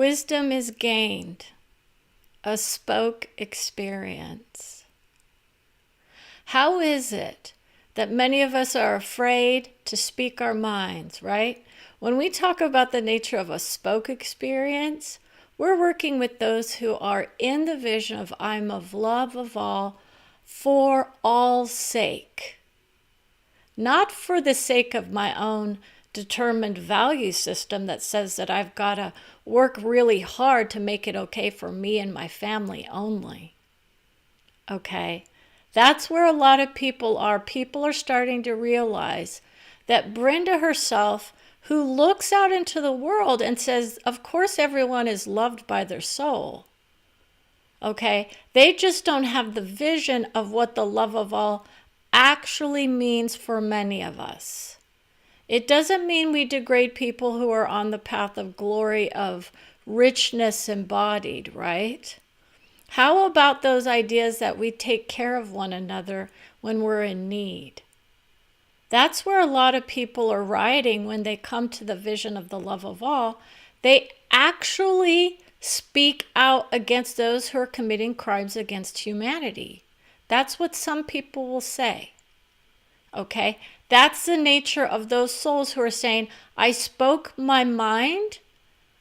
Wisdom is gained, a spoke experience. How is it that many of us are afraid to speak our minds, right? When we talk about the nature of a spoke experience, we're working with those who are in the vision of I'm of love of all, for all's sake. Not for the sake of my own determined value system that says that I've got to work really hard to make it okay for me and my family only. Okay? That's where a lot of people are. People are starting to realize that Brenda herself, who looks out into the world and says, of course everyone is loved by their soul. Okay? They just don't have the vision of what the love of all actually means for many of us. It doesn't mean we degrade people who are on the path of glory, of richness embodied, right? How about those ideas that we take care of one another when we're in need? That's where a lot of people are riding when they come to the vision of the love of all. They actually speak out against those who are committing crimes against humanity. That's what some people will say. Okay? That's the nature of those souls who are saying, I spoke my mind,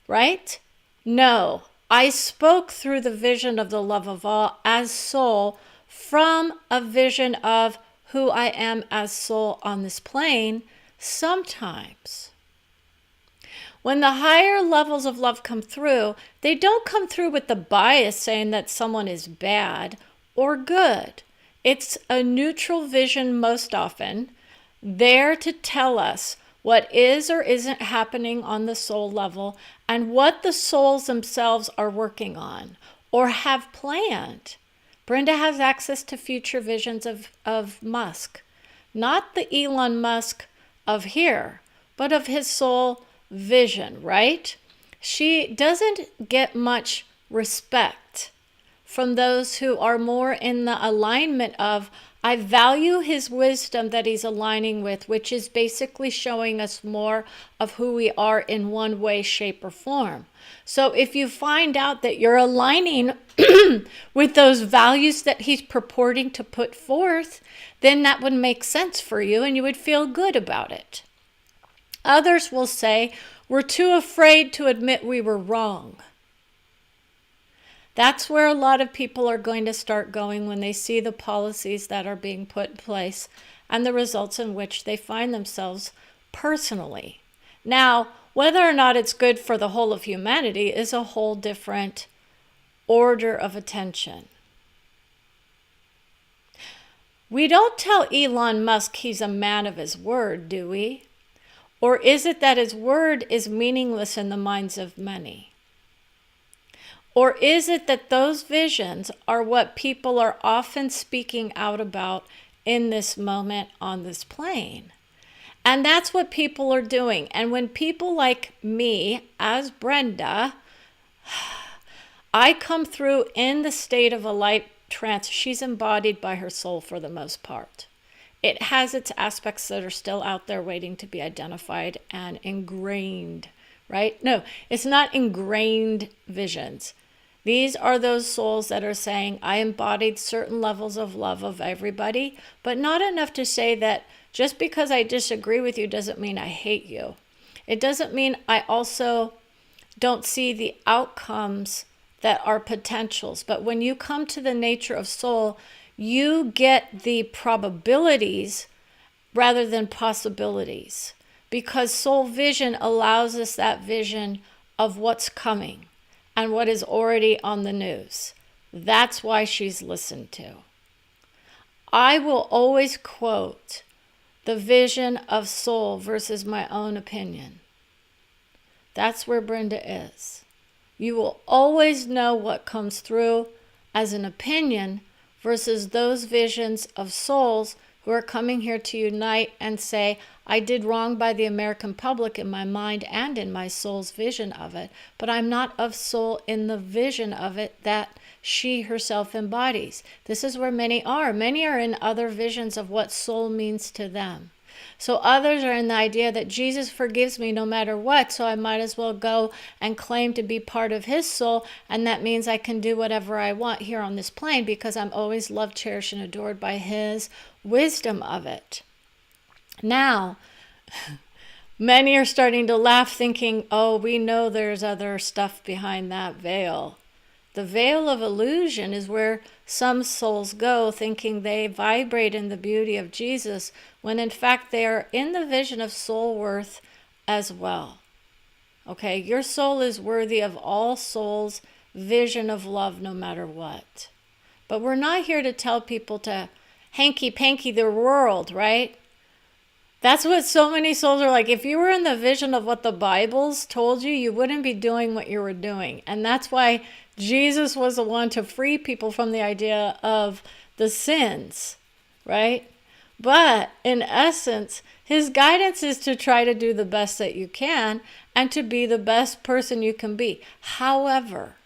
right? No, I spoke through the vision of the love of all as soul from a vision of who I am as soul on this plane sometimes. When the higher levels of love come through, they don't come through with the bias saying that someone is bad or good. It's a neutral vision most often, there to tell us what is or isn't happening on the soul level and what the souls themselves are working on or have planned. Brenda has access to future visions of Musk. Not the Elon Musk of here, but of his soul vision, right? She doesn't get much respect from those who are more in the alignment of, I value his wisdom that he's aligning with, which is basically showing us more of who we are in one way, shape, or form. So if you find out that you're aligning with those values that he's purporting to put forth, then that would make sense for you and you would feel good about it. Others will say, we're too afraid to admit we were wrong. That's where a lot of people are going to start going when they see the policies that are being put in place and the results in which they find themselves personally. Now, whether or not it's good for the whole of humanity is a whole different order of attention. We don't tell Elon Musk he's a man of his word, do we? Or is it that his word is meaningless in the minds of many? Or is it that those visions are what people are often speaking out about in this moment on this plane? And that's what people are doing. And when people like me, as Brenda, I come through in the state of a light trance, she's embodied by her soul for the most part. It has its aspects that are still out there waiting to be identified and ingrained, right? No, it's not ingrained visions. These are those souls that are saying, I embodied certain levels of love of everybody, but not enough to say that just because I disagree with you doesn't mean I hate you. It doesn't mean I also don't see the outcomes that are potentials. But when you come to the nature of soul, you get the probabilities rather than possibilities, because soul vision allows us that vision of what's coming and what is already on the news. That's why she's listened to. I will always quote the vision of soul versus my own opinion. That's where Brenda is. You will always know what comes through as an opinion versus those visions of souls who are coming here to unite and say, I did wrong by the American public in my mind and in my soul's vision of it, but I'm not of soul in the vision of it that she herself embodies. This is where many are. Many are in other visions of what soul means to them. So others are in the idea that Jesus forgives me no matter what, so I might as well go and claim to be part of his soul, and that means I can do whatever I want here on this plane because I'm always loved, cherished, and adored by his wisdom of it. Now, many are starting to laugh thinking, oh, we know there's other stuff behind that veil. The veil of illusion is where some souls go thinking they vibrate in the beauty of Jesus, when in fact they are in the vision of soul worth as well. Okay, your soul is worthy of all souls' vision of love no matter what. But we're not here to tell people to hanky-panky their world, right? That's what so many souls are like. If you were in the vision of what the Bible's told you, you wouldn't be doing what you were doing. And that's why Jesus was the one to free people from the idea of the sins, right? But in essence, his guidance is to try to do the best that you can and to be the best person you can be. However,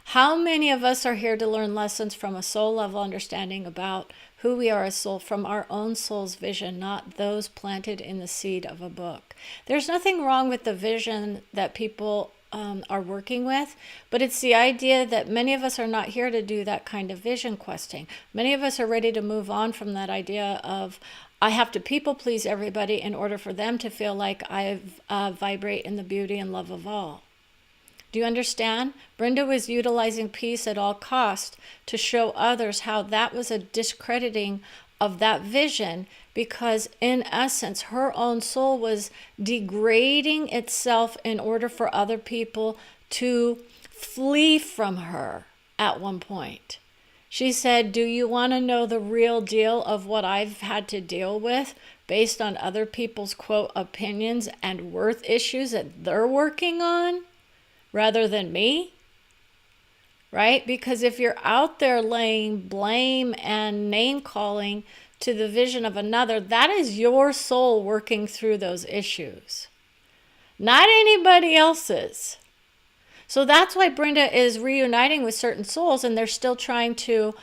how many of us are here to learn lessons from a soul level understanding about who we are as soul, from our own soul's vision, not those planted in the seed of a book? There's nothing wrong with the vision that people are working with, but it's the idea that many of us are not here to do that kind of vision questing. Many of us are ready to move on from that idea of, I have to people please everybody in order for them to feel like I vibrate in the beauty and love of all. Do you understand? Brenda was utilizing peace at all cost to show others how that was a discrediting of that vision, because in essence, her own soul was degrading itself in order for other people to flee from her at one point. She said, do you want to know the real deal of what I've had to deal with based on other people's, quote, opinions and worth issues that they're working on? Rather than me, right? Because if you're out there laying blame and name calling to the vision of another, that is your soul working through those issues, not anybody else's. So that's why Brenda is reuniting with certain souls, and they're still trying to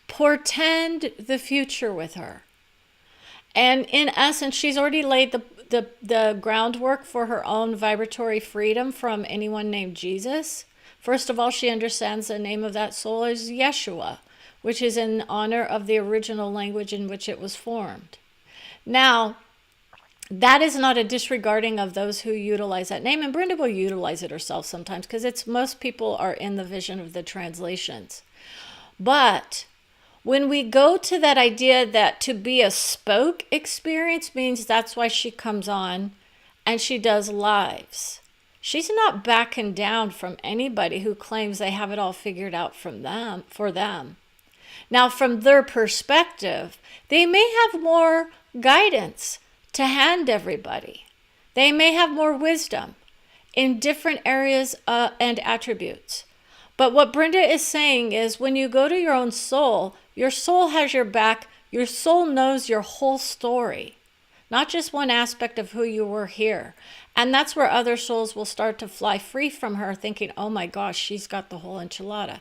portend the future with her. And in essence, she's already laid the groundwork for her own vibratory freedom from anyone named Jesus. First of all, she understands the name of that soul is Yeshua, which is in honor of the original language in which it was formed. Now, that is not a disregarding of those who utilize that name, and Brenda will utilize it herself sometimes because most people are in the vision of the translations. But when we go to that idea that to be a spoke experience means that's why she comes on and she does lives. She's not backing down from anybody who claims they have it all figured out for them. Now, from their perspective, they may have more guidance to hand everybody. They may have more wisdom in different areas and attributes. But what Brenda is saying is when you go to your own soul has your back. Your soul knows your whole story, not just one aspect of who you were here. And that's where other souls will start to fly free from her thinking, oh my gosh, she's got the whole enchilada.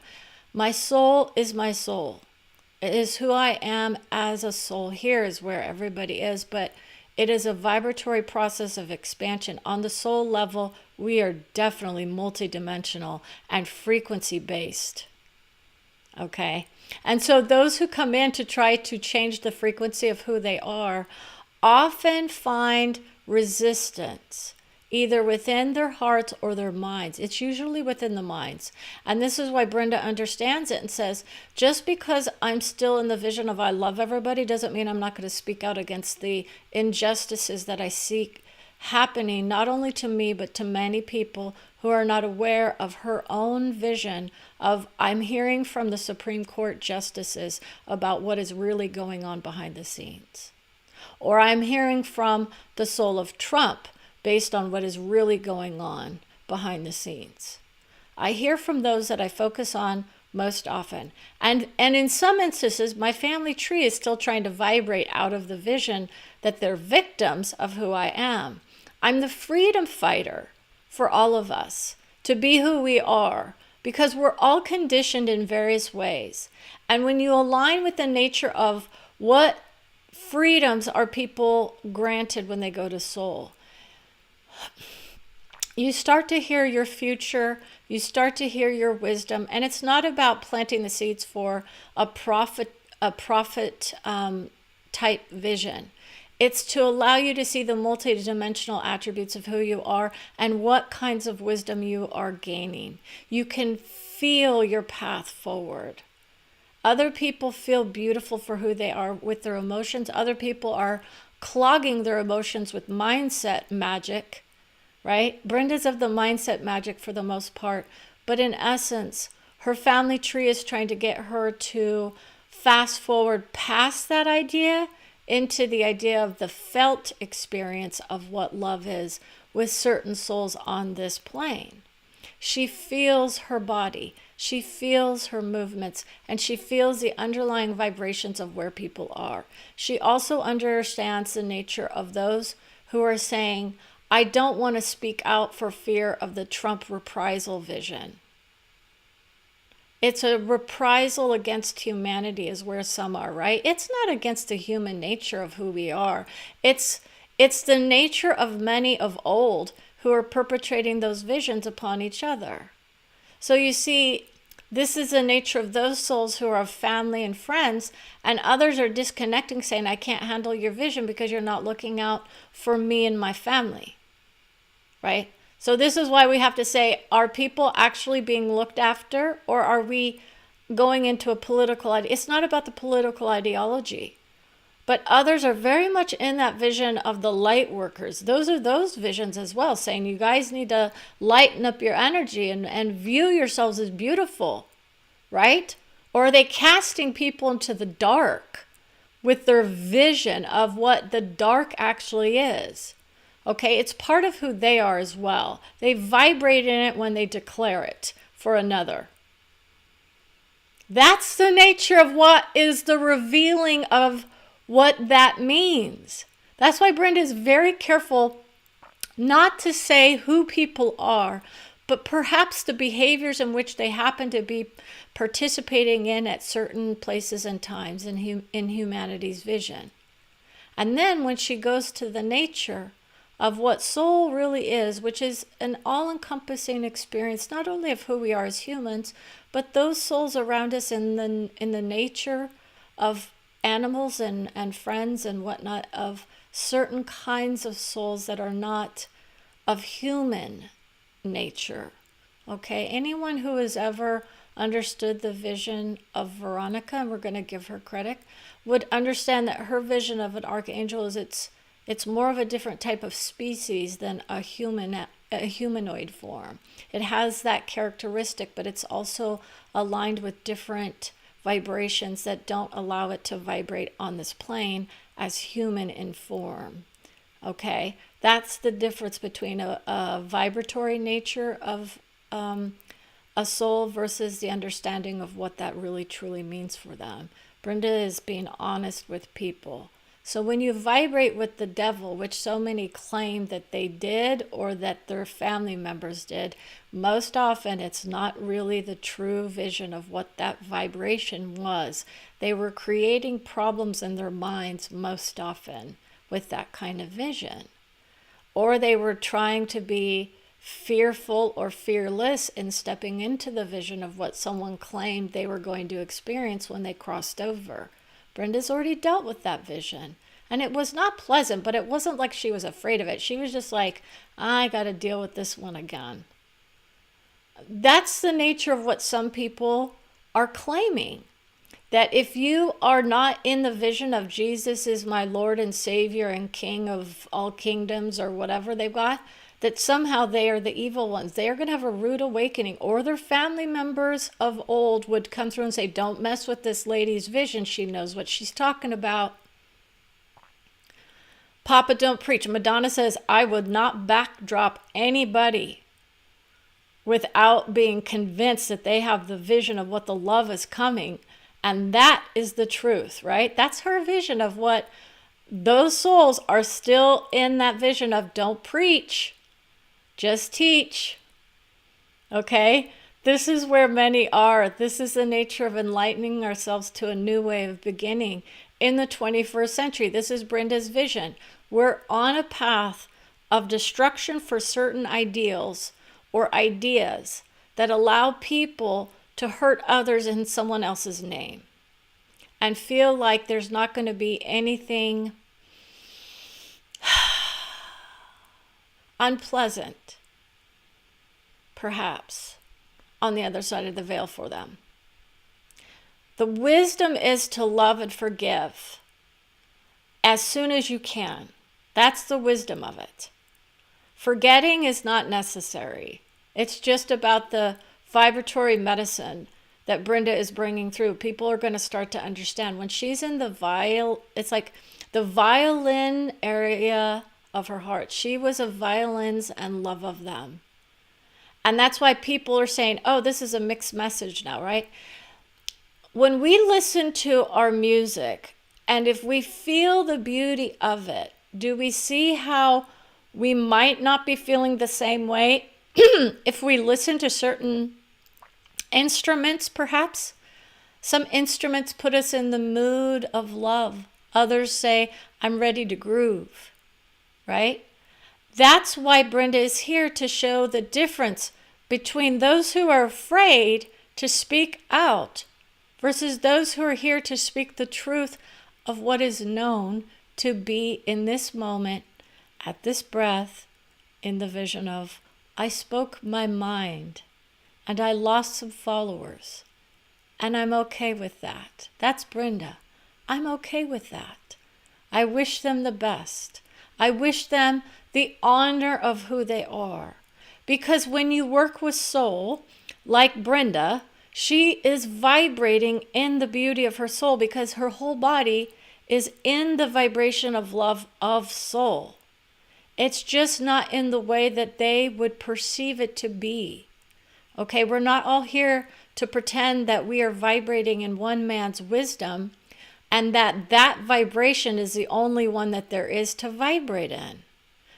My soul is my soul. It is who I am as a soul. Here is where everybody is, but it is a vibratory process of expansion. On the soul level, we are definitely multidimensional and frequency-based. Okay? And so those who come in to try to change the frequency of who they are often find resistance, either within their hearts or their minds. It's usually within the minds. And this is why Brenda understands it and says, just because I'm still in the vision of I love everybody doesn't mean I'm not going to speak out against the injustices that I see happening, not only to me, but to many people who are not aware of her own vision of, I'm hearing from the Supreme Court justices about what is really going on behind the scenes. Or I'm hearing from the soul of Trump based on what is really going on behind the scenes. I hear from those that I focus on most often. And in some instances, my family tree is still trying to vibrate out of the vision that they're victims of who I am. I'm the freedom fighter for all of us to be who we are, because we're all conditioned in various ways. And when you align with the nature of what freedoms are people granted when they go to soul? You start to hear your future, you start to hear your wisdom, and it's not about planting the seeds for a prophet type vision. It's to allow you to see the multidimensional attributes of who you are and what kinds of wisdom you are gaining. You can feel your path forward. Other people feel beautiful for who they are with their emotions. Other people are clogging their emotions with mindset magic, right? Brenda's of the mindset magic for the most part, but in essence, her family tree is trying to get her to fast forward past that idea into the idea of the felt experience of what love is with certain souls on this plane. She feels her body, she feels her movements, and she feels the underlying vibrations of where people are. She also understands the nature of those who are saying, I don't want to speak out for fear of the Trump reprisal vision. It's a reprisal against humanity is where some are, right? It's not against the human nature of who we are. It's the nature of many of old who are perpetrating those visions upon each other. So you see, this is the nature of those souls who are family and friends, and others are disconnecting, saying, I can't handle your vision because you're not looking out for me and my family, right? So this is why we have to say, are people actually being looked after, or are we going into a political idea? It's not about the political ideology, but others are very much in that vision of the light workers. Those are those visions as well, saying you guys need to lighten up your energy and view yourselves as beautiful, right? Or are they casting people into the dark with their vision of what the dark actually is? Okay, it's part of who they are as well. They vibrate in it when they declare it for another. That's the nature of what is the revealing of what that means. That's why Brenda is very careful not to say who people are, but perhaps the behaviors in which they happen to be participating in at certain places and times in humanity's vision. And then when she goes to the nature of what soul really is, which is an all-encompassing experience, not only of who we are as humans, but those souls around us in the nature of animals and friends and whatnot, of certain kinds of souls that are not of human nature. Okay, anyone who has ever understood the vision of Veronica, and we're going to give her credit, would understand that her vision of an archangel is it's more of a different type of species than a humanoid form. It has that characteristic, but it's also aligned with different vibrations that don't allow it to vibrate on this plane as human in form. Okay, that's the difference between a vibratory nature of a soul versus the understanding of what that really truly means for them. Brenda is being honest with people. So when you vibrate with the devil, which so many claim that they did or that their family members did, most often it's not really the true vision of what that vibration was. They were creating problems in their minds most often with that kind of vision. Or they were trying to be fearful or fearless in stepping into the vision of what someone claimed they were going to experience when they crossed over. Brenda's already dealt with that vision. And it was not pleasant, but it wasn't like she was afraid of it. She was just like, I got to deal with this one again. That's the nature of what some people are claiming. That if you are not in the vision of Jesus is my Lord and Savior and King of all kingdoms or whatever they've got, that somehow they are the evil ones. They are going to have a rude awakening, or their family members of old would come through and say, don't mess with this lady's vision. She knows what she's talking about. Papa, don't preach. Madonna says, I would not backdrop anybody without being convinced that they have the vision of what the love is coming. And that is the truth, right? That's her vision of what those souls are still in that vision of don't preach. Just teach. Okay? This is where many are. This is the nature of enlightening ourselves to a new way of beginning. in the 21st century. This is Brenda's vision. We're on a path of destruction for certain ideals or ideas that allow people to hurt others in someone else's name and feel like there's not going to be anything unpleasant, perhaps, on the other side of the veil for them. The wisdom is to love and forgive as soon as you can. That's the wisdom of it. Forgetting is not necessary. It's just about the vibratory medicine that Brenda is bringing through. People are going to start to understand. When she's in the it's like the violin area of her heart. She was of violins and love of them. And that's why people are saying, oh, this is a mixed message now, right? When we listen to our music, and if we feel the beauty of it, do we see how we might not be feeling the same way if we listen to certain instruments, perhaps? Some instruments put us in the mood of love. Others say, I'm ready to groove, right? That's why Brenda is here, to show the difference between those who are afraid to speak out versus those who are here to speak the truth of what is known to be in this moment, at this breath, in the vision of, I spoke my mind and I lost some followers, and I'm okay with that. That's Brenda. I'm okay with that. I wish them the best. I wish them the honor of who they are. Because when you work with soul, like Brenda, she is vibrating in the beauty of her soul because her whole body is in the vibration of love of soul. It's just not in the way that they would perceive it to be. Okay, we're not all here to pretend that we are vibrating in one man's wisdom and that vibration is the only one that there is to vibrate in.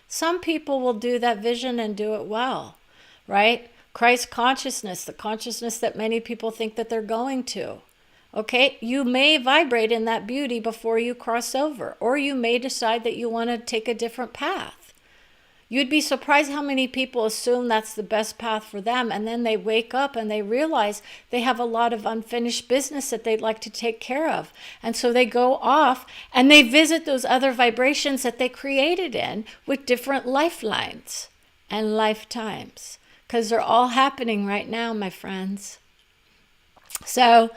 Some people will do that vision and do it well, right? Christ consciousness, the consciousness that many people think that they're going to. Okay, you may vibrate in that beauty before you cross over, or you may decide that you want to take a different path. You'd be surprised how many people assume that's the best path for them, and then they wake up and they realize they have a lot of unfinished business that they'd like to take care of. And so they go off and they visit those other vibrations that they created in with different lifelines and lifetimes, because they're all happening right now, my friends. So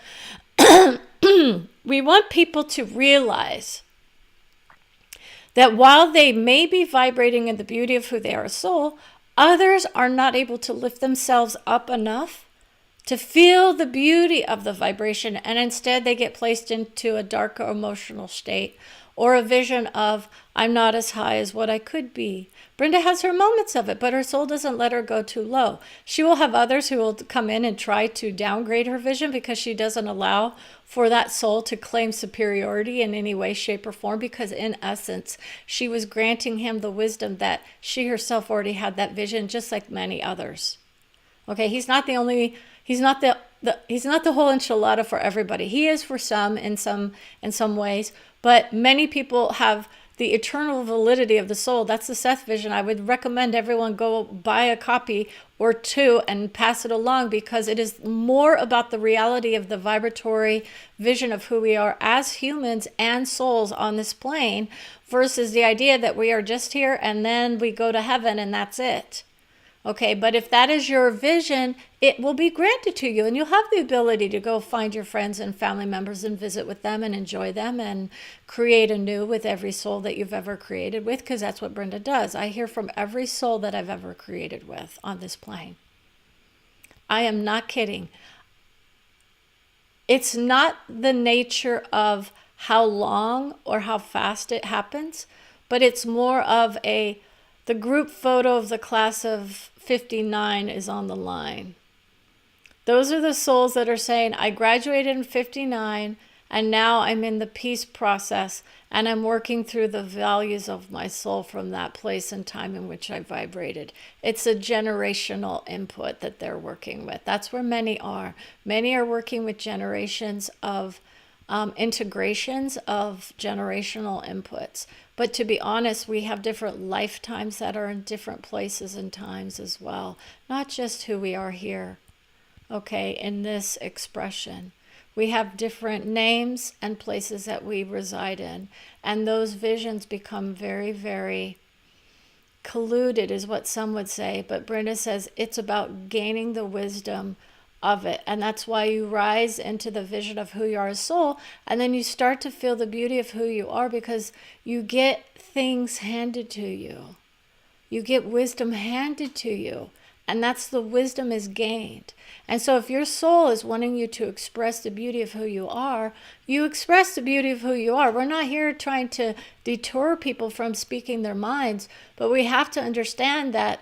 we want people to realize that while they may be vibrating in the beauty of who they are as soul, others are not able to lift themselves up enough to feel the beauty of the vibration, and instead they get placed into a darker emotional state or a vision of, I'm not as high as what I could be. Brenda has her moments of it, but her soul doesn't let her go too low. She will have others who will come in and try to downgrade her vision because she doesn't allow for that soul to claim superiority in any way, shape, or form, because in essence, she was granting him the wisdom that she herself already had that vision, just like many others. Okay, he's not the only, he's not the whole enchilada for everybody. He is for some in some ways, but many people have the eternal validity of the soul. That's the Seth vision. I would recommend everyone go buy a copy or two and pass it along, because it is more about the reality of the vibratory vision of who we are as humans and souls on this plane, versus the idea that we are just here and then we go to heaven and that's it. Okay, but if that is your vision, it will be granted to you, and you'll have the ability to go find your friends and family members and visit with them and enjoy them and create anew with every soul that you've ever created with, because that's what Brenda does. I hear from every soul that I've ever created with on this plane. I am not kidding. It's not the nature of how long or how fast it happens, but it's more of the group photo of the class of 59 is on the line. Those are the souls that are saying, I graduated in 59 and now I'm in the peace process and I'm working through the values of my soul from that place and time in which I vibrated. It's a generational input that they're working with. That's where many are. Many are working with generations of integrations of generational inputs. But to be honest, we have different lifetimes that are in different places and times as well, not just who we are here, okay, in this expression. We have different names and places that we reside in, and those visions become very, very colluded, is what some would say. But Brenda says it's about gaining the wisdom of it. And that's why you rise into the vision of who you are as soul, and then you start to feel the beauty of who you are, because you get things handed to you. You get wisdom handed to you. And that's the wisdom is gained. And so if your soul is wanting you to express the beauty of who you are, you express the beauty of who you are. We're not here trying to deter people from speaking their minds, but we have to understand that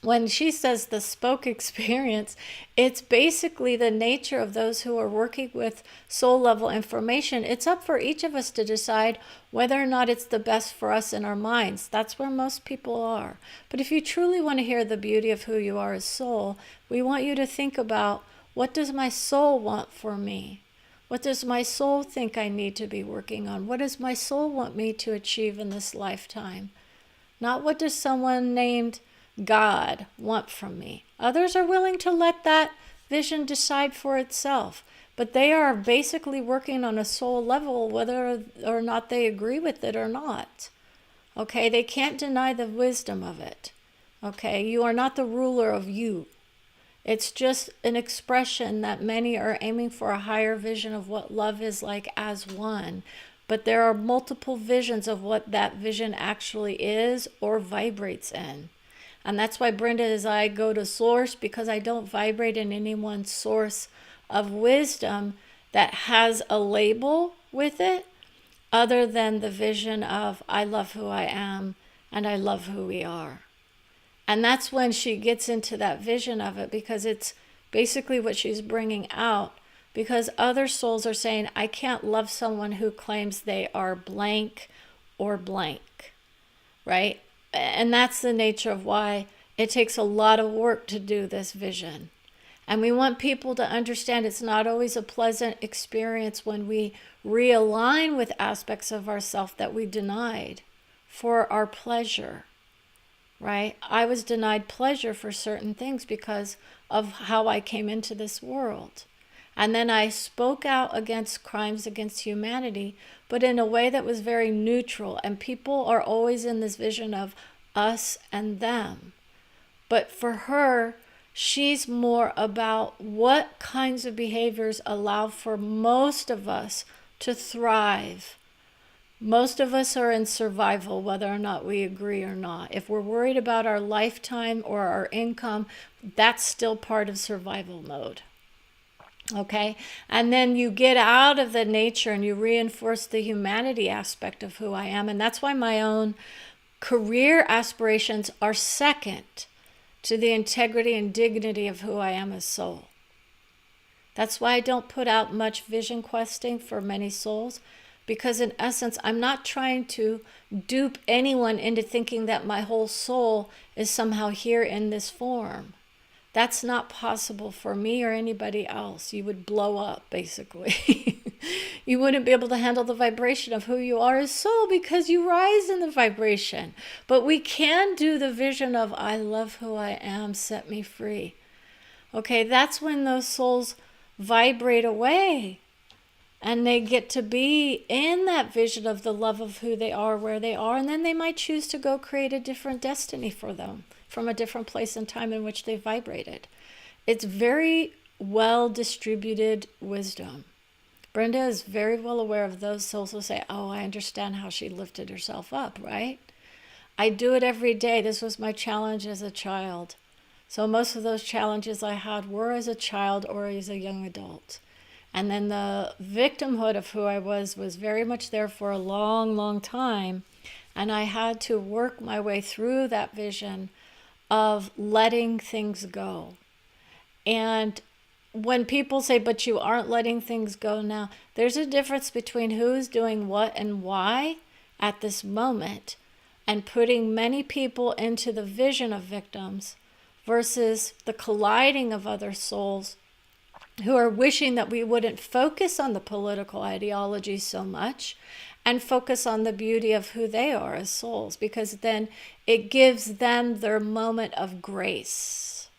when she says the spoke experience, it's basically the nature of those who are working with soul level information. It's up for each of us to decide whether or not it's the best for us in our minds. That's where most people are. But if you truly want to hear the beauty of who you are as soul, we want you to think about, what does my soul want for me? What does my soul think I need to be working on? What does my soul want me to achieve in this lifetime? Not what does someone named God want from me. Others are willing to let that vision decide for itself, but they are basically working on a soul level, whether or not they agree with it or not. Okay, they can't deny the wisdom of it. Okay, you are not the ruler of you. It's just an expression that many are aiming for a higher vision of what love is like as one. But there are multiple visions of what that vision actually is or vibrates in. And that's why Brenda is, I go to source, because I don't vibrate in any one source of wisdom that has a label with it, other than the vision of, I love who I am and I love who we are. And that's when she gets into that vision of it, because it's basically what she's bringing out. Because other souls are saying, I can't love someone who claims they are blank or blank, right? And that's the nature of why it takes a lot of work to do this vision. And we want people to understand it's not always a pleasant experience when we realign with aspects of ourselves that we denied for our pleasure, right? I was denied pleasure for certain things because of how I came into this world. And then I spoke out against crimes against humanity, but in a way that was very neutral. And people are always in this vision of us and them. But for her, she's more about what kinds of behaviors allow for most of us to thrive. Most of us are in survival, whether or not we agree or not. If we're worried about our lifetime or our income, that's still part of survival mode. Okay, and then you get out of the nature and you reinforce the humanity aspect of who I am. And that's why my own career aspirations are second to the integrity and dignity of who I am as soul. That's why I don't put out much vision questing for many souls, because in essence, I'm not trying to dupe anyone into thinking that my whole soul is somehow here in this form. That's not possible for me or anybody else. You would blow up, basically. You wouldn't be able to handle the vibration of who you are as soul, because you rise in the vibration. But we can do the vision of, I love who I am, set me free. Okay, that's when those souls vibrate away. And they get to be in that vision of the love of who they are, where they are. And then they might choose to go create a different destiny for them, from a different place and time in which they vibrated. It's very well distributed wisdom. Brenda is very well aware of those souls who say, oh, I understand how she lifted herself up, right? I do it every day. This was my challenge as a child. So most of those challenges I had were as a child or as a young adult. And then the victimhood of who I was very much there for a long, long time. And I had to work my way through that vision of letting things go. And when people say, but you aren't letting things go now, there's a difference between who's doing what and why at this moment, and putting many people into the vision of victims versus the colliding of other souls who are wishing that we wouldn't focus on the political ideology so much and focus on the beauty of who they are as souls, because then it gives them their moment of grace.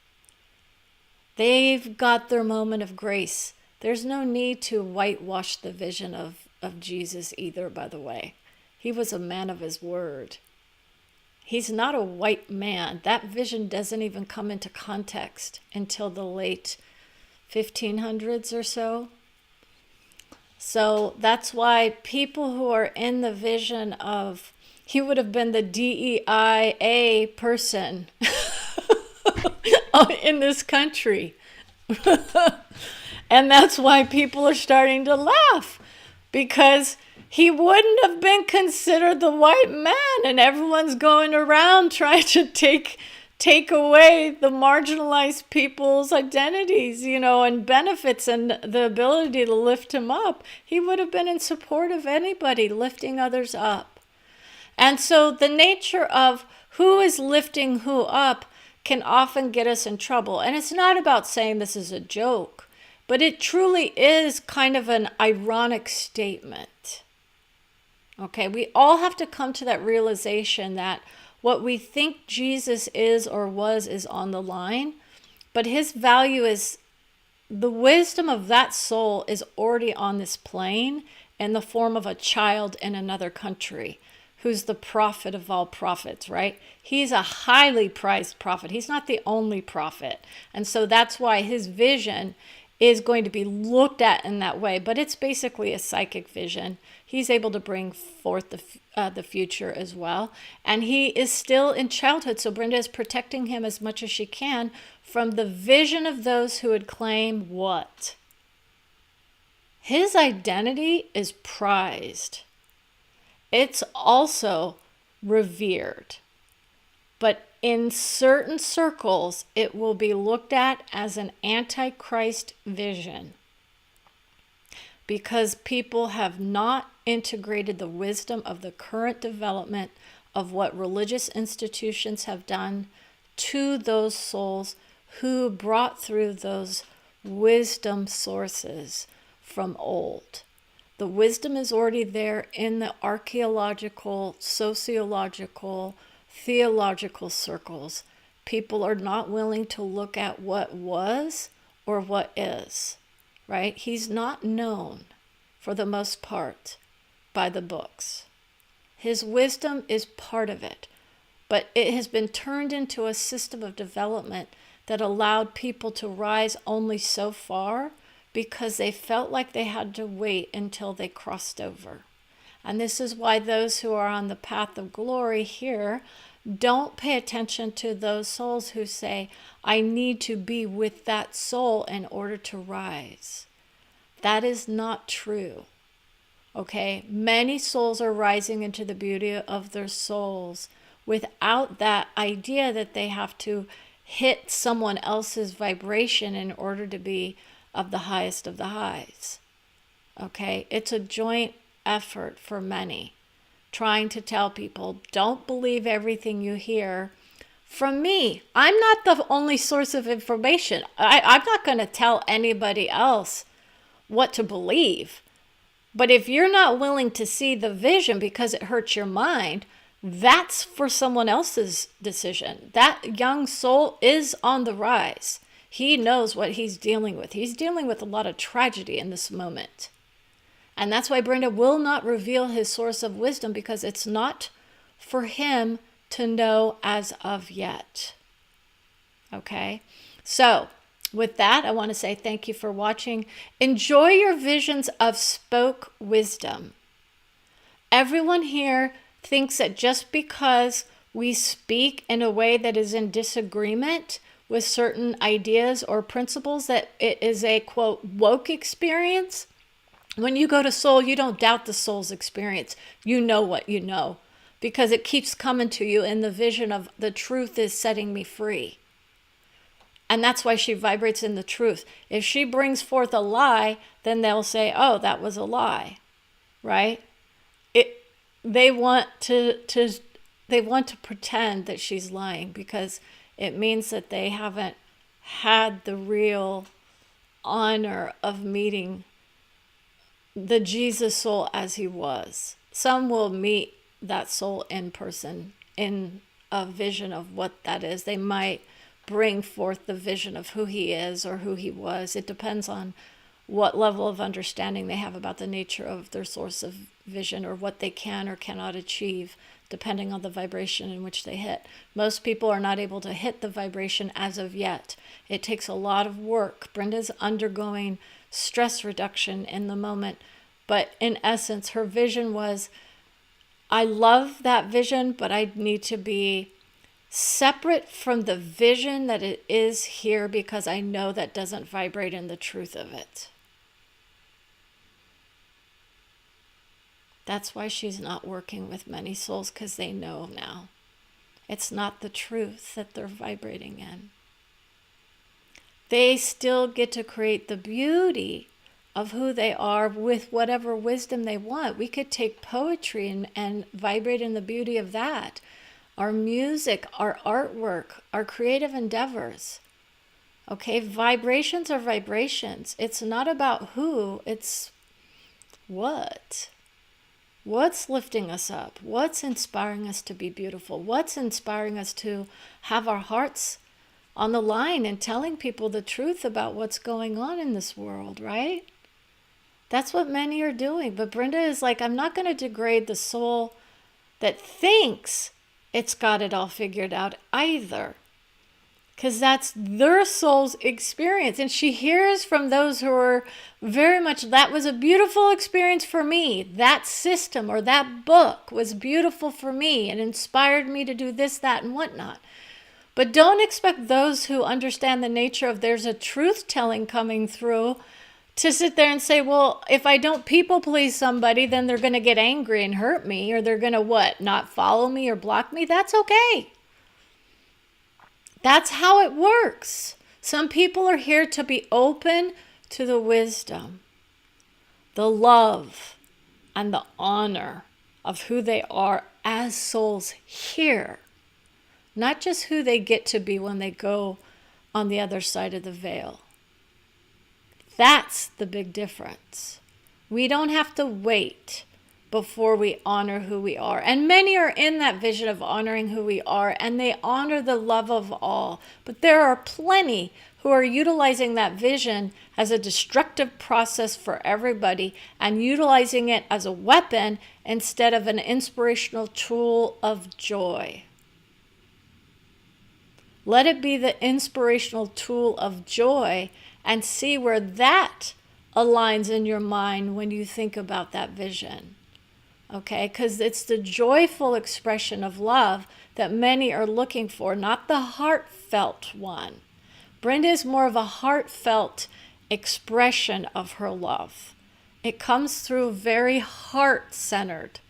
They've got their moment of grace. There's no need to whitewash the vision of Jesus either, by the way. He was a man of his word. He's not a white man. That vision doesn't even come into context until the late 1500s or so. So that's why people who are in the vision of, he would have been the DEIA person in this country. And that's why people are starting to laugh, because he wouldn't have been considered the white man, and everyone's going around trying to take away the marginalized people's identities, and benefits and the ability to lift him up. He would have been in support of anybody lifting others up. And so the nature of who is lifting who up can often get us in trouble. And it's not about saying this is a joke, but it truly is kind of an ironic statement. Okay, we all have to come to that realization that what we think Jesus is or was is on the line, but his value is, the wisdom of that soul is already on this plane in the form of a child in another country who's the prophet of all prophets, right? He's a highly prized prophet. He's not the only prophet. And so that's why his vision is going to be looked at in that way, but it's basically a psychic vision. He's able to bring forth the future as well, and he is still in childhood, so Brenda is protecting him as much as she can from the vision of those who would claim what? His identity is prized. It's also revered, but in certain circles, it will be looked at as an antichrist vision, because people have not integrated the wisdom of the current development of what religious institutions have done to those souls who brought through those wisdom sources from old. The wisdom is already there in the archaeological, sociological, theological circles. People are not willing to look at what was or what is, right? He's not known, for the most part, by the books. His wisdom is part of it, but it has been turned into a system of development that allowed people to rise only so far because they felt like they had to wait until they crossed over. And this is why those who are on the path of glory here don't pay attention to those souls who say, I need to be with that soul in order to rise. That is not true. Okay? Many souls are rising into the beauty of their souls without that idea that they have to hit someone else's vibration in order to be of the highest of the highs. Okay? It's a joint effort for many, trying to tell people, don't believe everything you hear from me. I'm not the only source of information. I'm not going to tell anybody else what to believe. But if you're not willing to see the vision because it hurts your mind, that's for someone else's decision. That young soul is on the rise. He knows what he's dealing with. He's dealing with a lot of tragedy in this moment. And that's why Brenda will not reveal his source of wisdom, because it's not for him to know as of yet. Okay? So, with that, I want to say thank you for watching. Enjoy your visions of spoke wisdom. Everyone here thinks that just because we speak in a way that is in disagreement with certain ideas or principles, that it is a, quote, woke experience. When you go to soul, you don't doubt the soul's experience. You know what you know, because it keeps coming to you in the vision of the truth is setting me free. And that's why she vibrates in the truth. If she brings forth a lie, then they'll say, oh, that was a lie, right? They want to pretend that she's lying, because it means that they haven't had the real honor of meeting the Jesus soul as he was. Some will meet that soul in person, in a vision of what that is. They might bring forth the vision of who he is or who he was. It depends on what level of understanding they have about the nature of their source of vision, or what they can or cannot achieve, depending on the vibration in which they hit. Most people are not able to hit the vibration as of yet. It takes a lot of work. Brenda's undergoing stress reduction in the moment, but in essence, her vision was, I love that vision, but I need to be separate from the vision that it is here, because I know that doesn't vibrate in the truth of it. That's why she's not working with many souls, because they know now it's not the truth that they're vibrating in. They still get to create the beauty of who they are with whatever wisdom they want. We could take poetry and vibrate in the beauty of that. Our music, our artwork, our creative endeavors. Okay, vibrations are vibrations. It's not about who, it's what. What's lifting us up? What's inspiring us to be beautiful? What's inspiring us to have our hearts on the line and telling people the truth about what's going on in this world, right? That's what many are doing. But Brenda is like, I'm not going to degrade the soul that thinks it's got it all figured out either, because that's their soul's experience. And she hears from those who are very much, that was a beautiful experience for me. That system or that book was beautiful for me and inspired me to do this, that, and whatnot. But don't expect those who understand the nature of there's a truth-telling coming through to sit there and say, well, if I don't people please somebody, then they're going to get angry and hurt me, or they're going to what, not follow me or block me. That's okay. That's how it works. Some people are here to be open to the wisdom, the love, and the honor of who they are as souls here. Not just who they get to be when they go on the other side of the veil. That's the big difference. We don't have to wait before we honor who we are. And many are in that vision of honoring who we are, and they honor the love of all. But there are plenty who are utilizing that vision as a destructive process for everybody, and utilizing it as a weapon instead of an inspirational tool of joy. Let it be the inspirational tool of joy, and see where that aligns in your mind when you think about that vision. Okay, because it's the joyful expression of love that many are looking for, not the heartfelt one. Brenda is more of a heartfelt expression of her love. It comes through very heart-centered.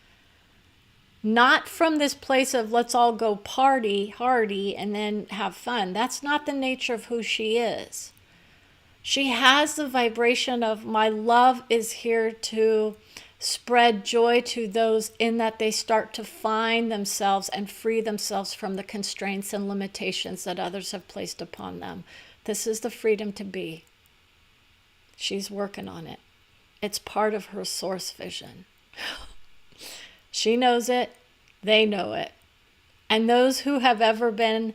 Not from this place of let's all go party hardy and then have fun. That's not the nature of who she is. She has the vibration of, my love is here to spread joy to those, in that they start to find themselves and free themselves from the constraints and limitations that others have placed upon them. This is the freedom to be. She's working on it. It's part of her source vision. She knows it. They know it. And those who have ever been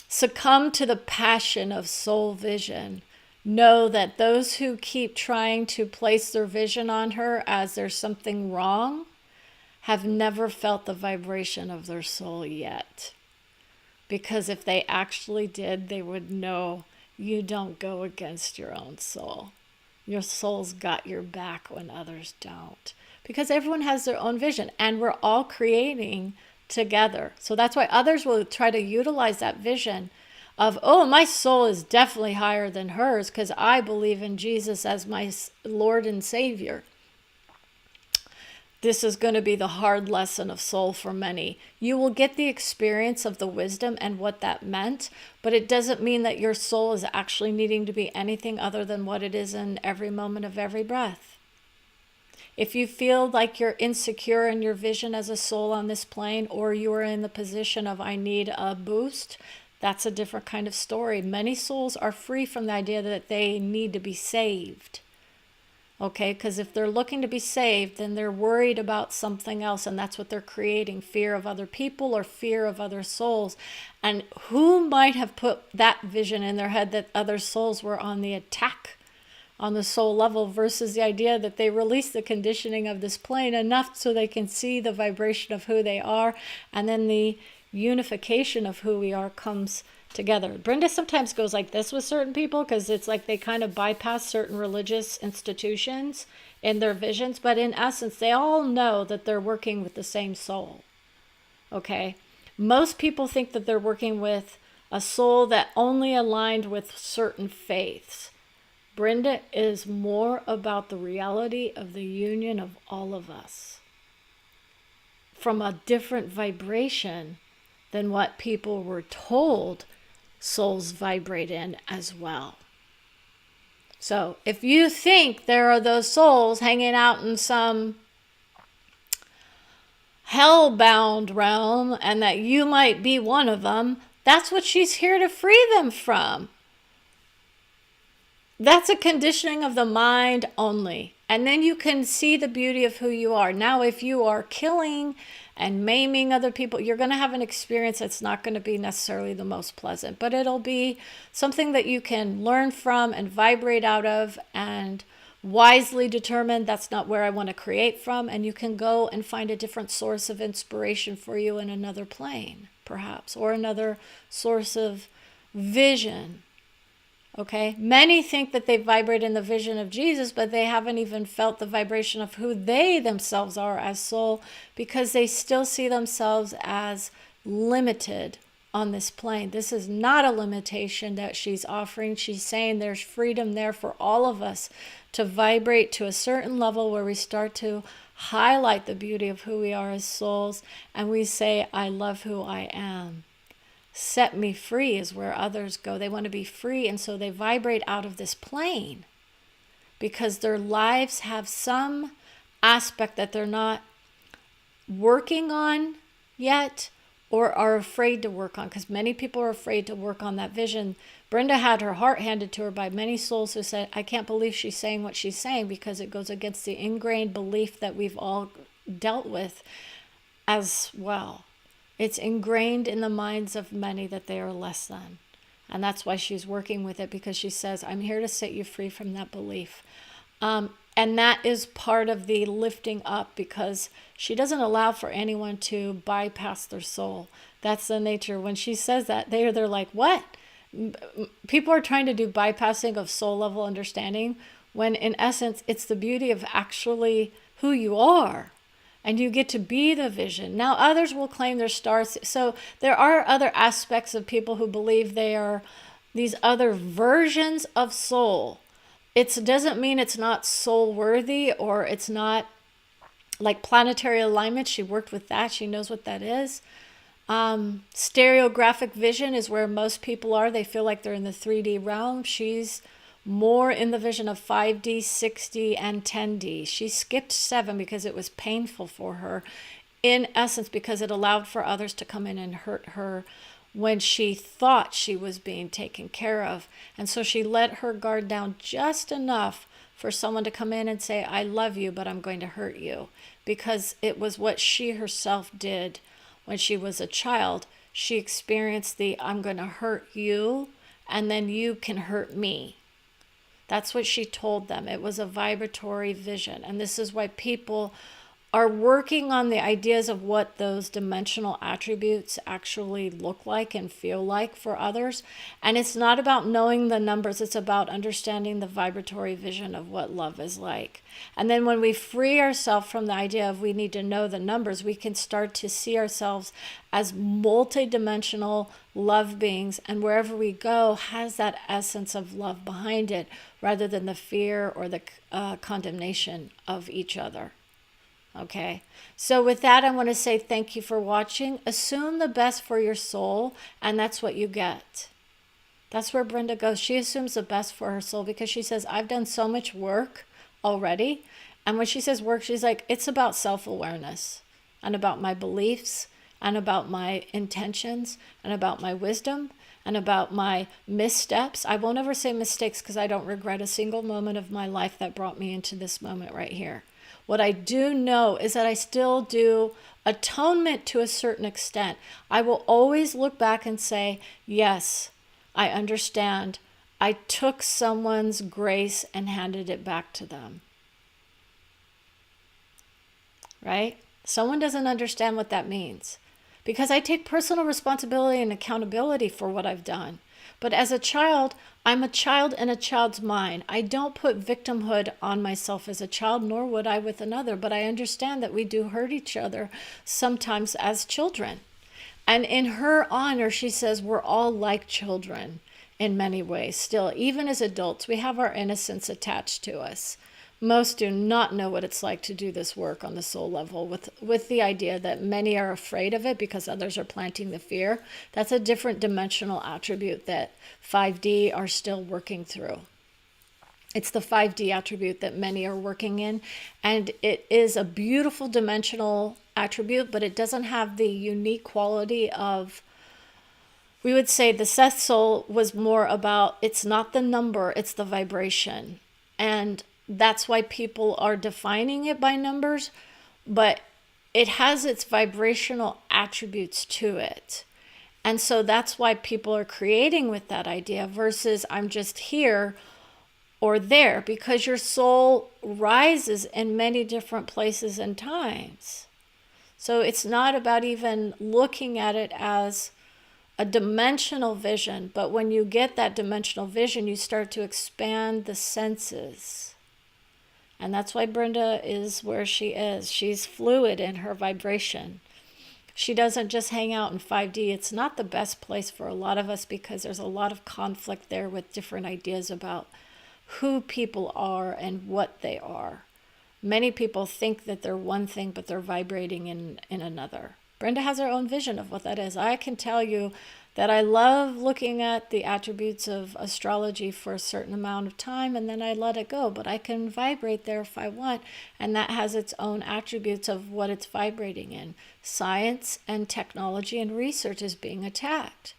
succumbed to the passion of soul vision know that those who keep trying to place their vision on her as there's something wrong have never felt the vibration of their soul yet. Because if they actually did, they would know you don't go against your own soul. Your soul's got your back when others don't. Because everyone has their own vision, and we're all creating together. So that's why others will try to utilize that vision of, oh, my soul is definitely higher than hers because I believe in Jesus as my Lord and Savior. This is going to be the hard lesson of soul for many. You will get the experience of the wisdom and what that meant, but it doesn't mean that your soul is actually needing to be anything other than what it is in every moment of every breath. If you feel like you're insecure in your vision as a soul on this plane, or you are in the position of I need a boost, That's a different kind of story. Many souls are free from the idea that they need to be saved. Okay, because if they're looking to be saved, then they're worried about something else, and that's what they're creating, fear of other people or fear of other souls. And who might have put that vision in their head that other souls were on the attack on the soul level, versus the idea that they release the conditioning of this plane enough so they can see the vibration of who they are, and then the unification of who we are comes together. Brenda sometimes goes like this with certain people, because it's like they kind of bypass certain religious institutions in their visions, but in essence they all know that they're working with the same soul. Okay, most people think that they're working with a soul that only aligned with certain faiths. Brenda is more about the reality of the union of all of us from a different vibration than what people were told souls vibrate in as well. So if you think there are those souls hanging out in some hell-bound realm and that you might be one of them, that's what she's here to free them from. That's a conditioning of the mind only. And then you can see the beauty of who you are. Now, if you are killing and maiming other people, you're going to have an experience that's not going to be necessarily the most pleasant, but it'll be something that you can learn from and vibrate out of and wisely determine that's not where I want to create from. And you can go and find a different source of inspiration for you in another plane, perhaps, or another source of vision. Okay, many think that they vibrate in the vision of Jesus, but they haven't even felt the vibration of who they themselves are as soul, because they still see themselves as limited on this plane. This is not a limitation that she's offering. She's saying there's freedom there for all of us to vibrate to a certain level where we start to highlight the beauty of who we are as souls, and we say, I love who I am. Set me free is where others go. They want to be free, and so they vibrate out of this plane because their lives have some aspect that they're not working on yet or are afraid to work on, because many people are afraid to work on that vision. Brenda had her heart handed to her by many souls who said, I can't believe she's saying what she's saying, because it goes against the ingrained belief that we've all dealt with as well. It's ingrained in the minds of many that they are less than. And that's why she's working with it, because she says, I'm here to set you free from that belief. And that is part of the lifting up, because she doesn't allow for anyone to bypass their soul. That's the nature. When she says that, they're like, what? People are trying to do bypassing of soul level understanding, when in essence, it's the beauty of actually who you are. And you get to be the vision. Now others will claim they're stars. So there are other aspects of people who believe they are these other versions of soul. It doesn't mean it's not soul worthy, or it's not like planetary alignment. She worked with that. She knows what that is. Stereographic vision is where most people are. They feel like they're in the 3D realm. She's more in the vision of 5D, 6D, and 10D. She skipped 7 because it was painful for her, in essence, because it allowed for others to come in and hurt her when she thought she was being taken care of. And so she let her guard down just enough for someone to come in and say, I love you, but I'm going to hurt you. Because it was what she herself did when she was a child. She experienced the, I'm going to hurt you, and then you can hurt me. That's what she told them. It was a vibratory vision. And this is why people are working on the ideas of what those dimensional attributes actually look like and feel like for others. And it's not about knowing the numbers. It's about understanding the vibratory vision of what love is like. And then when we free ourselves from the idea of we need to know the numbers, we can start to see ourselves as multidimensional love beings. And wherever we go has that essence of love behind it, rather than the fear or the condemnation of each other. Okay, so with that, I want to say thank you for watching. Assume the best for your soul, and that's what you get. That's where Brenda goes. She assumes the best for her soul, because she says, I've done so much work already. And when she says work, she's like, it's about self-awareness and about my beliefs and about my intentions and about my wisdom and about my missteps. I won't ever say mistakes because I don't regret a single moment of my life that brought me into this moment right here. What I do know is that I still do atonement to a certain extent. I will always look back and say, yes, I understand. I took someone's grace and handed it back to them. Right? Someone doesn't understand what that means because I take personal responsibility and accountability for what I've done. But as a child, I'm a child in a child's mind. I don't put victimhood on myself as a child, nor would I with another. But I understand that we do hurt each other sometimes as children. And in her honor, she says we're all like children in many ways. Still, even as adults, we have our innocence attached to us. Most do not know what it's like to do this work on the soul level with the idea that many are afraid of it because others are planting the fear. That's a different dimensional attribute that 5D are still working through. It's the 5D attribute that many are working in, and it is a beautiful dimensional attribute, but it doesn't have the unique quality of, we would say the Seth soul was more about, it's not the number, it's the vibration. And that's why people are defining it by numbers, but it has its vibrational attributes to it. And so that's why people are creating with that idea versus I'm just here or there, because your soul rises in many different places and times. So it's not about even looking at it as a dimensional vision, but when you get that dimensional vision, you start to expand the senses. And that's why Brenda is where she is. She's fluid in her vibration. She doesn't just hang out in 5D. It's not the best place for a lot of us because there's a lot of conflict there with different ideas about who people are and what they are. Many people think that they're one thing, but they're vibrating in another. Brenda has her own vision of what that is. I can tell you that I love looking at the attributes of astrology for a certain amount of time and then I let it go. But I can vibrate there if I want, and that has its own attributes of what it's vibrating in. Science and technology and research is being attacked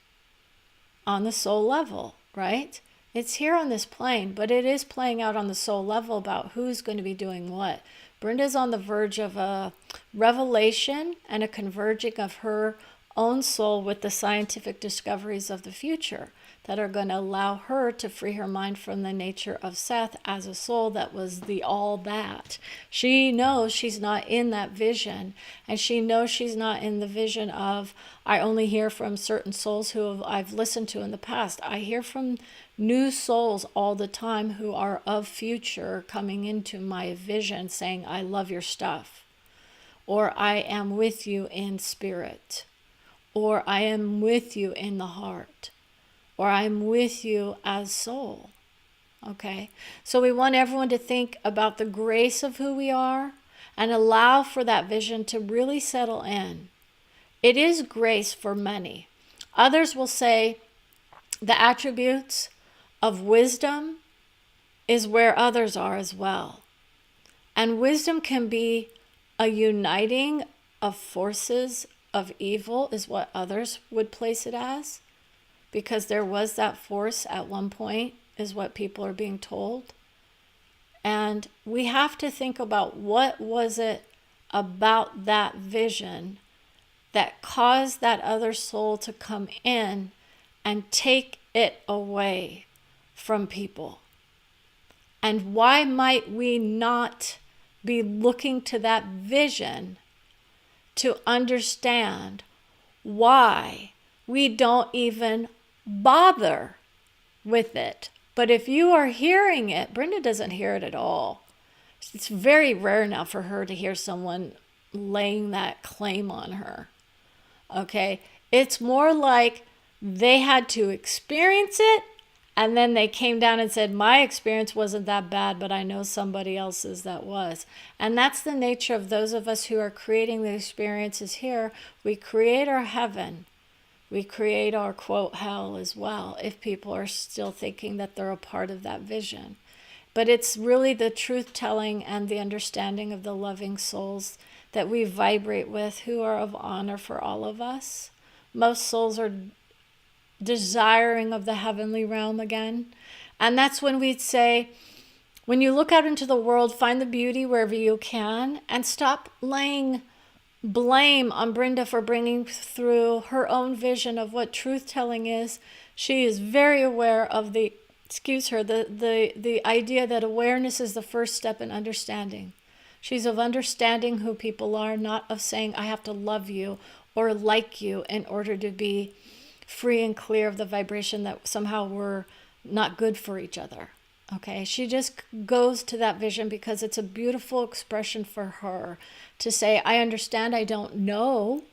on the soul level, right? It's here on this plane, but it is playing out on the soul level about who's going to be doing what. Brenda's on the verge of a revelation and a converging of her own soul with the scientific discoveries of the future that are going to allow her to free her mind from the nature of Seth as a soul that was the all that. She knows she's not in that vision, and she knows she's not in the vision of, I only hear from certain souls who I've listened to in the past. I hear from new souls all the time who are of future coming into my vision saying, I love your stuff, or I am with you in spirit, or I am with you in the heart, or I'm with you as soul. Okay? So we want everyone to think about the grace of who we are and allow for that vision to really settle in. It is grace for many. Others will say the attributes of wisdom is where others are as well. And wisdom can be a uniting of forces of evil is what others would place it as, because there was that force at one point is what people are being told. And we have to think about what was it about that vision that caused that other soul to come in and take it away from people. And why might we not be looking to that vision to understand why we don't even bother with it? But if you are hearing it, Brenda doesn't hear it at all. It's very rare now for her to hear someone laying that claim on her. Okay? It's more like they had to experience it, and then they came down and said, my experience wasn't that bad, but I know somebody else's that was. And that's the nature of those of us who are creating the experiences here. We create our heaven. We create our, quote, hell as well, if people are still thinking that they're a part of that vision. But it's really the truth-telling and the understanding of the loving souls that we vibrate with who are of honor for all of us. Most souls are desiring of the heavenly realm again. And that's when we'd say, when you look out into the world, find the beauty wherever you can, and stop laying blame on Brenda for bringing through her own vision of what truth-telling is. She is very aware of the idea that awareness is the first step in understanding. She's of understanding who people are, not of saying, I have to love you or like you in order to be free and clear of the vibration that somehow we're not good for each other. Okay, she just goes to that vision because it's a beautiful expression for her to say, I understand, I don't know,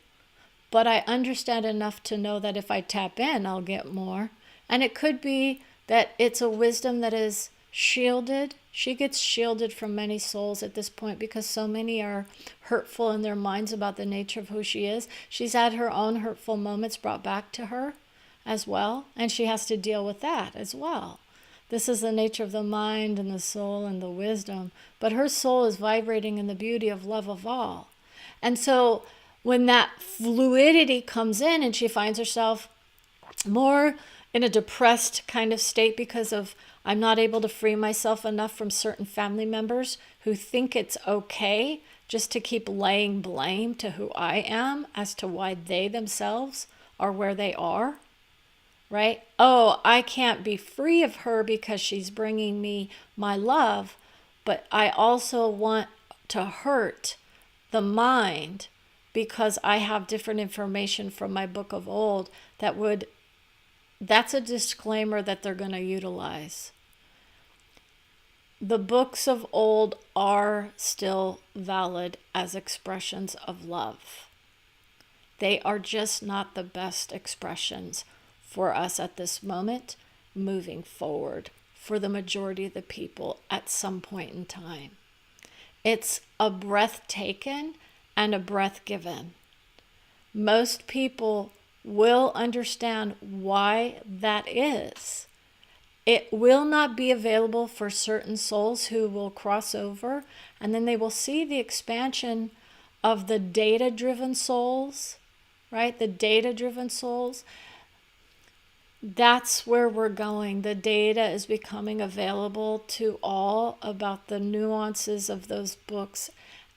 but I understand enough to know that if I tap in, I'll get more. And it could be that it's a wisdom that is shielded. She gets shielded from many souls at this point because so many are hurtful in their minds about the nature of who she is. She's had her own hurtful moments brought back to her as well, and she has to deal with that as well. This is the nature of the mind and the soul and the wisdom. But her soul is vibrating in the beauty of love of all. And so when that fluidity comes in and she finds herself more in a depressed kind of state because of, I'm not able to free myself enough from certain family members who think it's okay just to keep laying blame to who I am as to why they themselves are where they are. Right? Oh, I can't be free of her because she's bringing me my love, but I also want to hurt the mind because I have different information from my book of old that's a disclaimer that they're going to utilize. The books of old are still valid as expressions of love. They are just not the best expressions for us at this moment, moving forward for the majority of the people at some point in time. It's a breath taken and a breath given. Most people will understand why that is. It will not be available for certain souls who will cross over, and then they will see the expansion of the data-driven souls, right? The data-driven souls. That's where we're going. The data is becoming available to all about the nuances of those books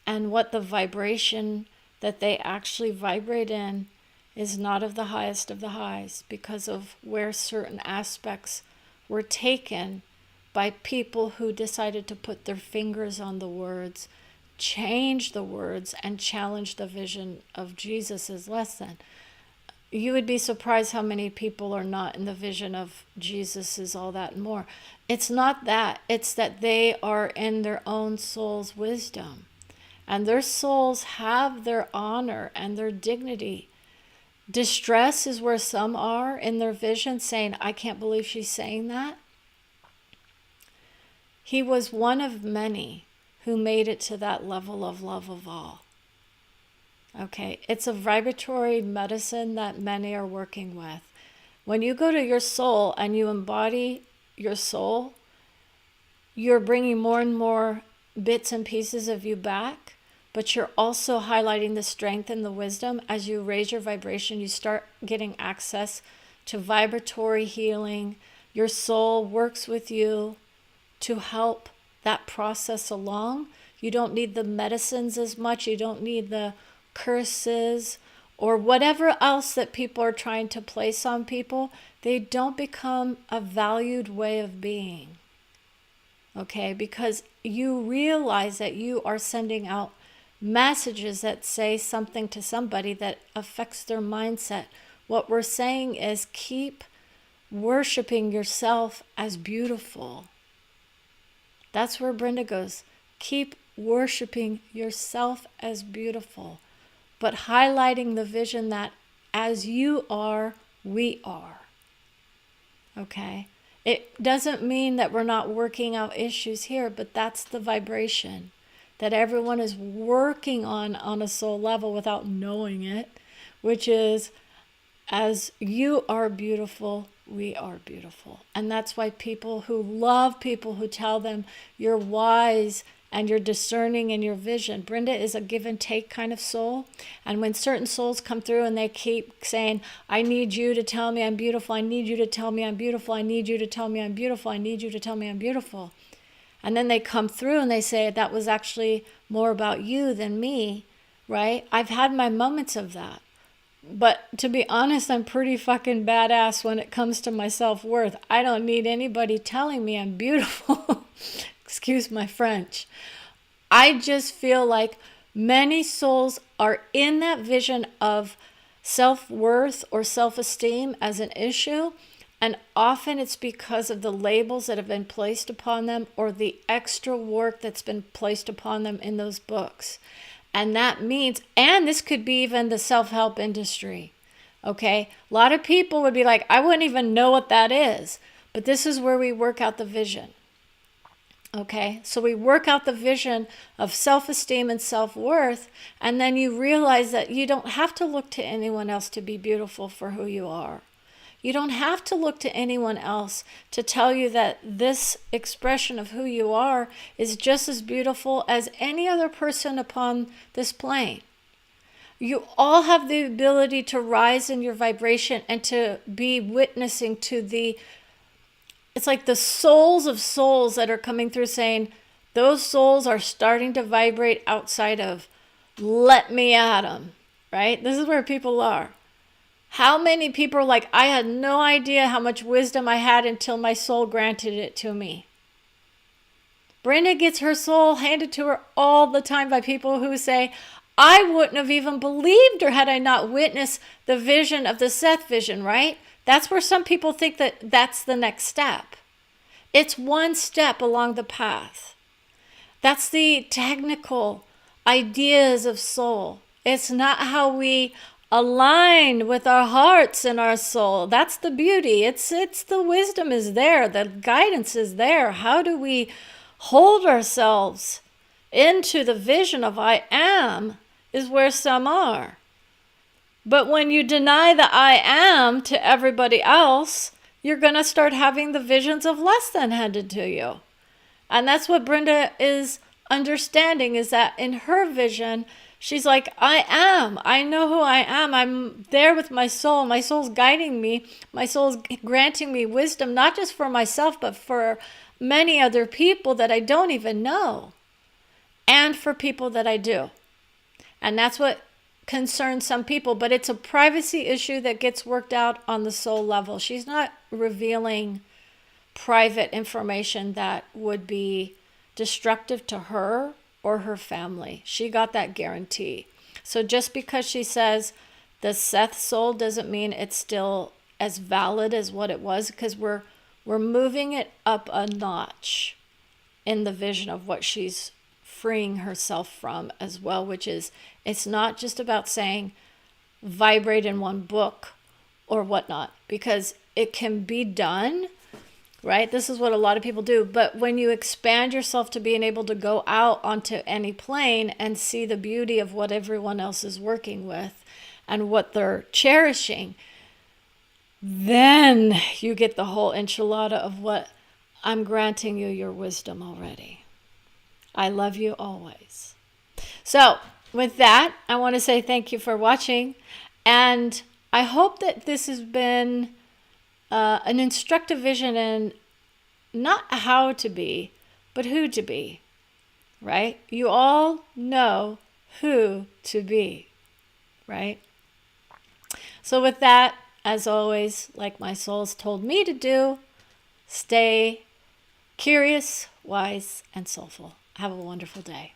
and what the vibration that they actually vibrate in is not of the highest of the highs because of where certain aspects were taken by people who decided to put their fingers on the words, change the words, and challenge the vision of Jesus' lesson. You would be surprised how many people are not in the vision of Jesus is all that and more. It's not that. It's that they are in their own soul's wisdom. And their souls have their honor and their dignity. Distress is where some are in their vision saying, I can't believe she's saying that. He was one of many who made it to that level of love of all. Okay, it's a vibratory medicine that many are working with. When you go to your soul and you embody your soul, you're bringing more and more bits and pieces of you back, but you're also highlighting the strength and the wisdom. As you raise your vibration, you start getting access to vibratory healing. Your soul works with you to help that process along. You don't need the medicines as much. You don't need the curses or whatever else that people are trying to place on people. They don't become a valued way of being. Okay, because you realize that you are sending out messages that say something to somebody that affects their mindset. What we're saying is keep worshiping yourself as beautiful. That's where Brenda goes. Keep worshiping yourself as beautiful, but highlighting the vision that as you are, we are. Okay? It doesn't mean that we're not working out issues here, but that's the vibration that everyone is working on a soul level without knowing it, which is, as you are beautiful, we are beautiful. And that's why people who love people who tell them you're wise and you're discerning in your vision. Brenda is a give and take kind of soul. And when certain souls come through and they keep saying, I need you to tell me I'm beautiful. I need you to tell me I'm beautiful. I need you to tell me I'm beautiful. I need you to tell me I'm beautiful. And then they come through and they say, that was actually more about you than me, right? I've had my moments of that. But to be honest, I'm pretty fucking badass when it comes to my self-worth. I don't need anybody telling me I'm beautiful. Excuse my French. I just feel like many souls are in that vision of self-worth or self-esteem as an issue. And often it's because of the labels that have been placed upon them or the extra work that's been placed upon them in those books. And that means, and this could be even the self-help industry, okay? A lot of people would be like, I wouldn't even know what that is. But this is where we work out the vision, okay? So we work out the vision of self-esteem and self-worth, and then you realize that you don't have to look to anyone else to be beautiful for who you are. You don't have to look to anyone else to tell you that this expression of who you are is just as beautiful as any other person upon this plane. You all have the ability to rise in your vibration and to be witnessing to it's like the souls of souls that are coming through saying, those souls are starting to vibrate outside of, let me at them, right? This is where people are. How many people are like, I had no idea how much wisdom I had until my soul granted it to me. Brenda gets her soul handed to her all the time by people who say, I wouldn't have even believed her had I not witnessed the vision of the Seth vision, right? That's where some people think that that's the next step. It's one step along the path. That's the technical ideas of soul. It's not how we align with our hearts and our soul. That's the beauty. It's the wisdom is there. The guidance is there. How do we hold ourselves into the vision of I am is where some are. But when you deny the I am to everybody else, you're going to start having the visions of less than handed to you. And that's what Brenda is understanding, is that in her vision, she's like, I am. I know who I am. I'm there with my soul. My soul's guiding me. My soul's granting me wisdom, not just for myself, but for many other people that I don't even know. And for people that I do. And that's what concerns some people. But it's a privacy issue that gets worked out on the soul level. She's not revealing private information that would be destructive to her or her family. She got that guarantee. So just because she says the Seth soul doesn't mean it's still as valid as what it was, because we're moving it up a notch in the vision of what she's freeing herself from as well, which is, it's not just about saying vibrate in one book or whatnot, because it can be done, right? This is what a lot of people do. But when you expand yourself to being able to go out onto any plane and see the beauty of what everyone else is working with and what they're cherishing, then you get the whole enchilada of what I'm granting you your wisdom already. I love you always. So with that, I want to say thank you for watching. And I hope that this has been an instructive vision in not how to be, but who to be, right? You all know who to be, right? So with that, as always, like my soul's told me to do, stay curious, wise, and soulful. Have a wonderful day.